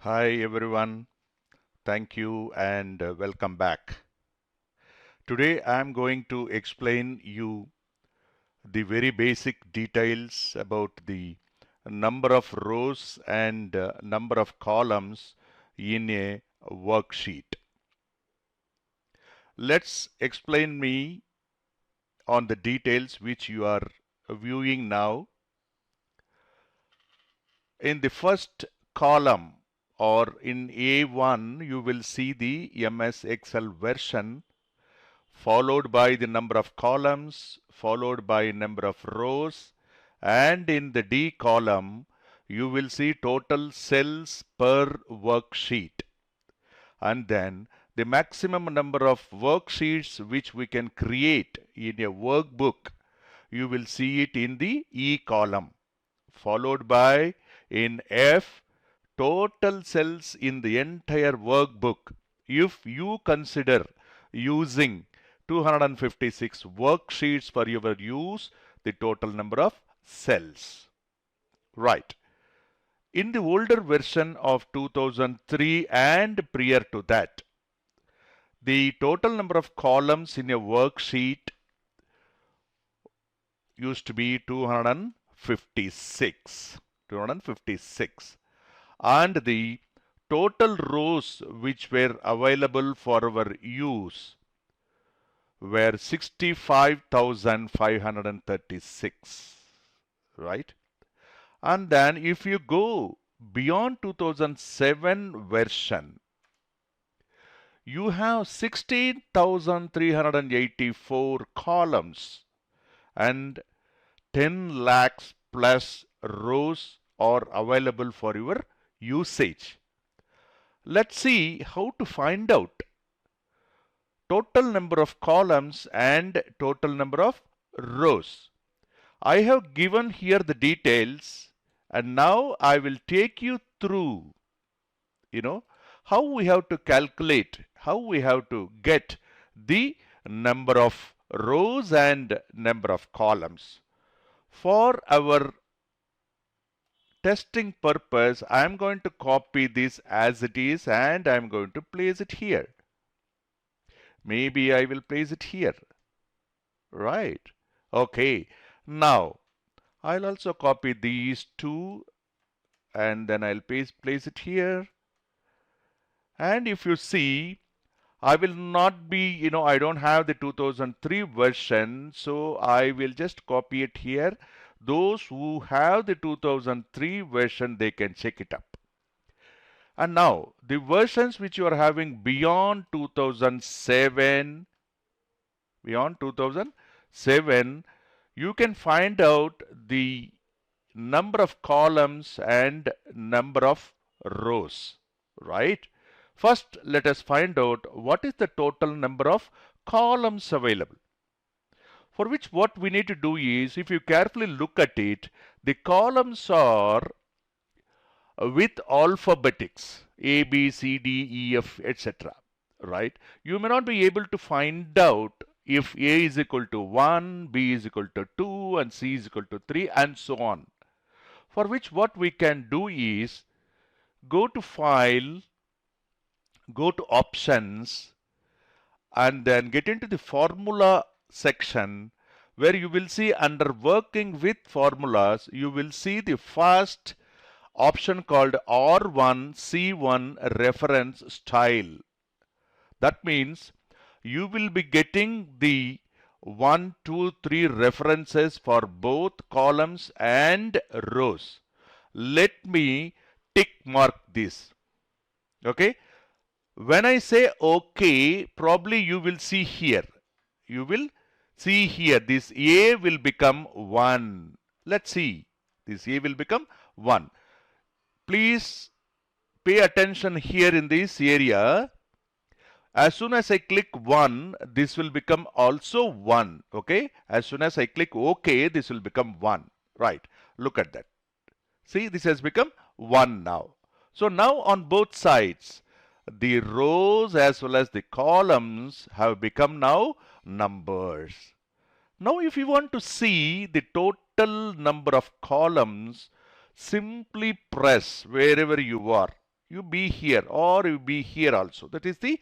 Hi everyone, thank you and welcome back. Today I am going to explain you the very basic details about the number of rows and number of columns in a worksheet. Let's explain me on the details which you are viewing now. In the first column or in A1 you will see the MS Excel version followed by the number of columns, followed by number of rows, and in the D column, you will see total cells per worksheet. And then the maximum number of worksheets which we can create in a workbook, you will see it in the E column, followed by in F, total cells in the entire workbook. If you consider using 256 worksheets for your use, the total number of cells. Right. In the older version of 2003 and prior to that, the total number of columns in a worksheet used to be 256. 256. And the total rows which were available for our use were 65,536, right? And then if you go beyond 2007 version, you have 16,384 columns and 10 lakhs plus rows are available for your usage. Let's see how to find out total number of columns and total number of rows. I have given here the details and now I will take you through, how we have to calculate, how we have to get the number of rows and number of columns. For our testing purpose, I am going to copy this as it is and I am going to place it here. Maybe I will place it here. Right. Okay. Now, I'll also copy these two and then I'll place it here. And if you see, I will not be, I don't have the 2003 version, so I will just copy it here. Those who have the 2003 version, they can check it up. And now, the versions which you are having beyond 2007, you can find out the number of columns and number of rows, right? First, let us find out what is the total number of columns available. For which what we need to do is, if you carefully look at it, the columns are with alphabetics, A, B, C, D, E, F, etc. Right? You may not be able to find out if A is equal to 1, B is equal to 2, and C is equal to 3, and so on. For which what we can do is, go to File, go to Options, and then get into the Formula section, where you will see under Working with Formulas, you will see the first option called R1 C1 Reference Style. That means you will be getting the 1, 2, 3 references for both columns and rows. Let me tick mark this. Okay. When I say OK, probably you will see here. You will see here this A will become 1. Let's see. This A will become 1. Please pay attention here in this area. As soon as I click 1, this will become also 1. Okay. As soon as I click OK, this will become 1. Right. Look at that. See, this has become 1 now. So now on both sides, the rows as well as the columns have become now numbers. Now if you want to see the total number of columns, simply press wherever you are. you be here or you be here also. That is the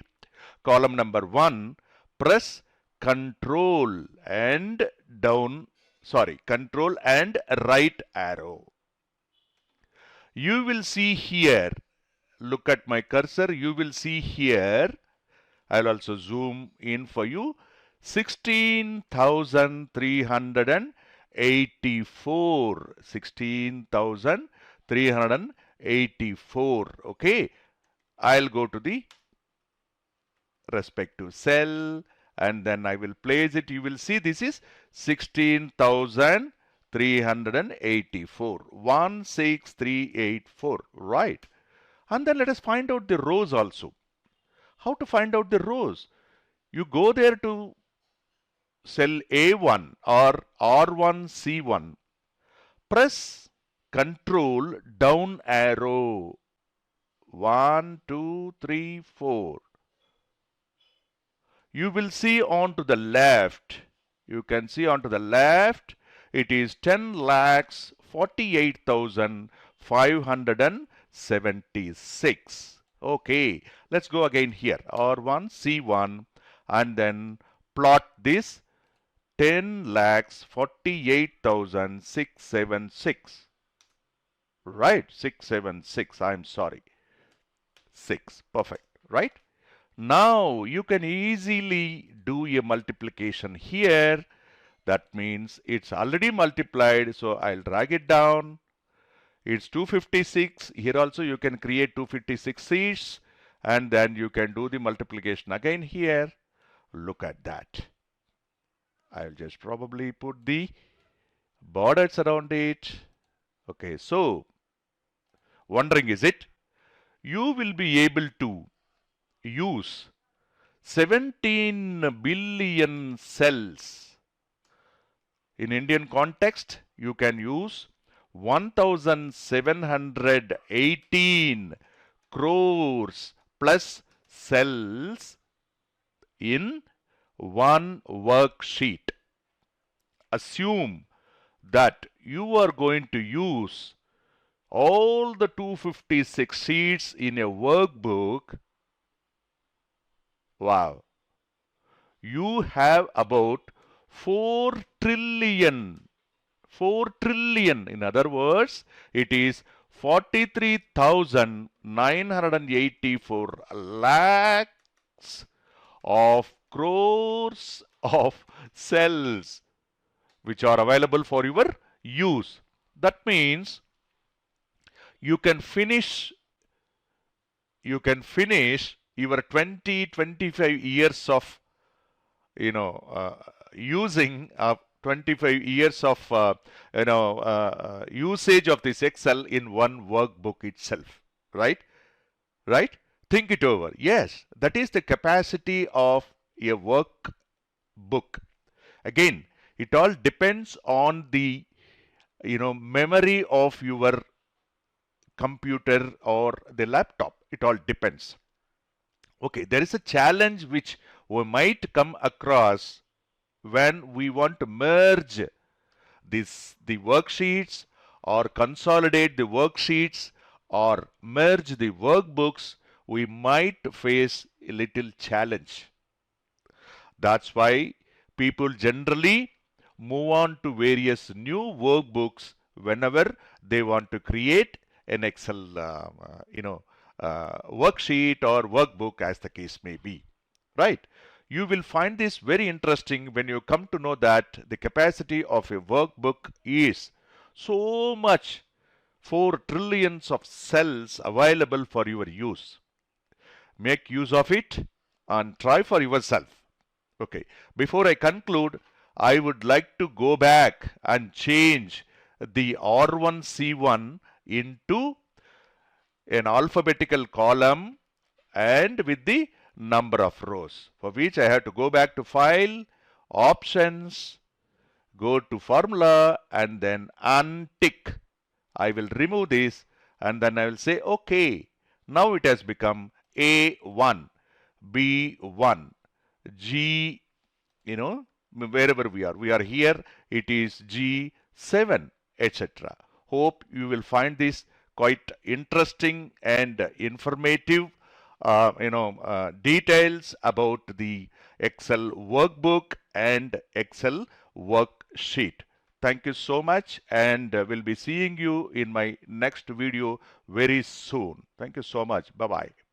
column number 1. Press control and control and right arrow. You will see here, look at my cursor, you will see here, I'll also zoom in for you, 16,384. 16,384. Okay. I'll go to the respective cell and then I will place it. You will see this is 16,384. 16384. Right. And then let us find out the rows also. How to find out the rows? You go there to cell A1 or R1C1. Press control down arrow. 1, 2, 3, 4. You will see on to the left. You can see on to the left. It is 10,48,576. Okay, let's go again here. R1, C1, and then plot this 10,48,676. Right, 676. I'm sorry. 6. Perfect. Right? Now you can easily do a multiplication here. That means it's already multiplied. So I'll drag it down. It's 256. Here also you can create 256 seats and then you can do the multiplication again here. Look at that. I'll just probably put the borders around it. Okay, so wondering is it? You will be able to use 17 billion cells. In Indian context, you can use 1,718 crores plus cells in one worksheet. Assume that you are going to use all the 256 sheets in a workbook. Wow. You have about 4 trillion. 4 trillion. In other words, it is 43,984 lakhs of crores of cells which are available for your use. That means you can finish your 20-25 years of using 25 years of usage of this Excel in one workbook itself. Right? Think it over. Yes, that is the capacity of a workbook. Again, it all depends on the memory of your computer or the laptop. It all depends. Okay, there is a challenge which we might come across when we want to merge the worksheets or consolidate the worksheets or merge the workbooks. We might face a little challenge. That's why people generally move on to various new workbooks whenever they want to create an Excel worksheet or workbook, as the case may be. Right? You will find this very interesting when you come to know that the capacity of a workbook is so much, 4 trillions of cells available for your use. Make use of it and try for yourself. Okay, before I conclude, I would like to go back and change the R1C1 into an alphabetical column and with the number of rows, for which I have to go back to File, Options, go to Formula and then untick. I will remove this and then I will say OK. Now it has become A1, B1, G, wherever we are here, it is G7, etc. Hope you will find this quite interesting and informative details about the Excel workbook and Excel worksheet. Thank you so much, and we'll be seeing you in my next video very soon. Thank you so much. Bye-bye.